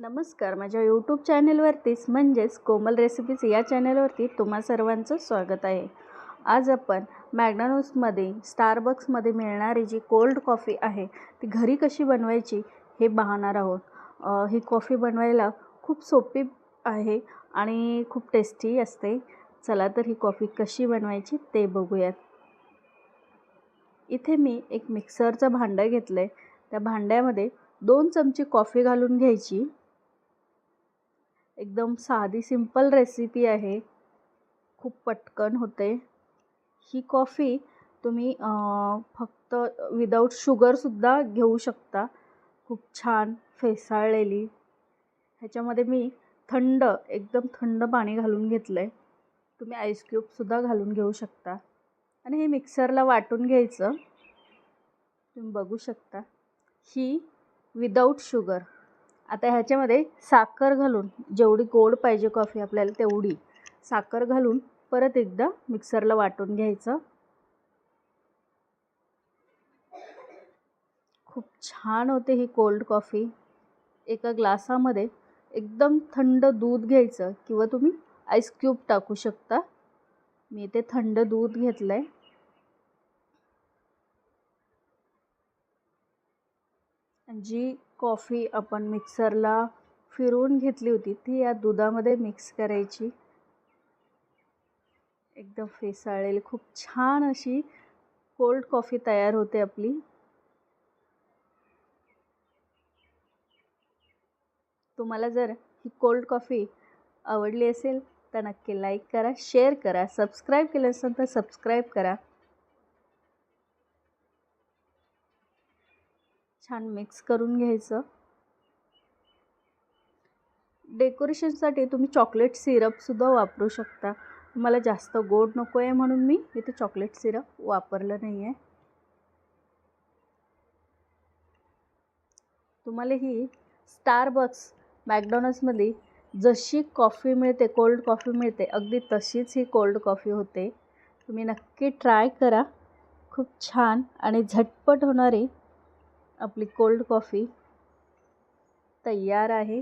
नमस्कार, माझ्या यूट्यूब चॅनलवरतीच म्हणजेच कोमल रेसिपीज या चॅनलवरती तुम्हा सर्वांचं स्वागत आहे। आज आपण मॅकडॉनल्ड्समध्ये स्टारबक्समध्ये मिळणारी जी कोल्ड कॉफी आहे ती घरी कशी बनवायची हे पाहणार आहोत। ही कॉफी बनवायला खूप सोपी आहे आणि खूप टेस्टी असते। चला तर ही कॉफी कशी बनवायची ते बघूयात। इथे मी एक मिक्सरचं भांडं घेतलंय। त्या भांड्यामध्ये 2 चमचे कॉफी घालून घ्यायची। एकदम साधी सिंपल रेसिपी आहे, खूप पटकन होते। ही कॉफी तुम्ही फक्त विदाऊट शुगरसुद्धा घेऊ शकता, खूप छान फेसाळलेली। ह्याच्यामध्ये मी एकदम थंड पाणी घालून घेतलं आहे। तुम्ही आईस क्यूबसुद्धा घालून घेऊ शकता आणि हे मिक्सरला वाटून घ्यायचं। तुम्ही बघू शकता ही विदाऊट शुगर। आता ह्याच्यामध्ये साखर घालून जेवढी गोड पाहिजे कॉफी आपल्याला तेवढी साखर घालून परत एकदा मिक्सरला वाटून घ्यायचं। खूप छान होते ही कोल्ड कॉफी। एका ग्लासामध्ये एकदम थंड दूध घ्यायचं किंवा तुम्ही आईस क्यूब टाकू शकता। मी ते थंड दूध घेतलंय। जी कॉफी आपण मिक्सरला फिरवून घेतली होती ती या दुधामध्ये मिक्स करायची। एकदम फेसाळलेली खूप छान अशी कोल्ड कॉफी तयार होते आपली। तुम्हाला जर ही कोल्ड कॉफी आवडली असेल तर नक्की लाईक करा, शेअर करा, सबस्क्राईब केलं असेल तर सबस्क्राईब करा। छान मिक्स करून घ्यायचं। डेकोरेशनसाठी तुम्ही चॉकलेट सिरपसुद्धा वापरू शकता। मला जास्त गोड नको आहे म्हणून मी इथे चॉकलेट सिरप वापरलं नाही आहे। तुम्हाला ही स्टारबक्स मॅकडॉनल्ड्समध्ये जशी कॉफी मिळते, कोल्ड कॉफी मिळते, अगदी तशीच ही कोल्ड कॉफी होते। तुम्ही नक्की ट्राय करा। खूप छान आणि झटपट होणारी आपली कोल्ड कॉफी तयार आहे।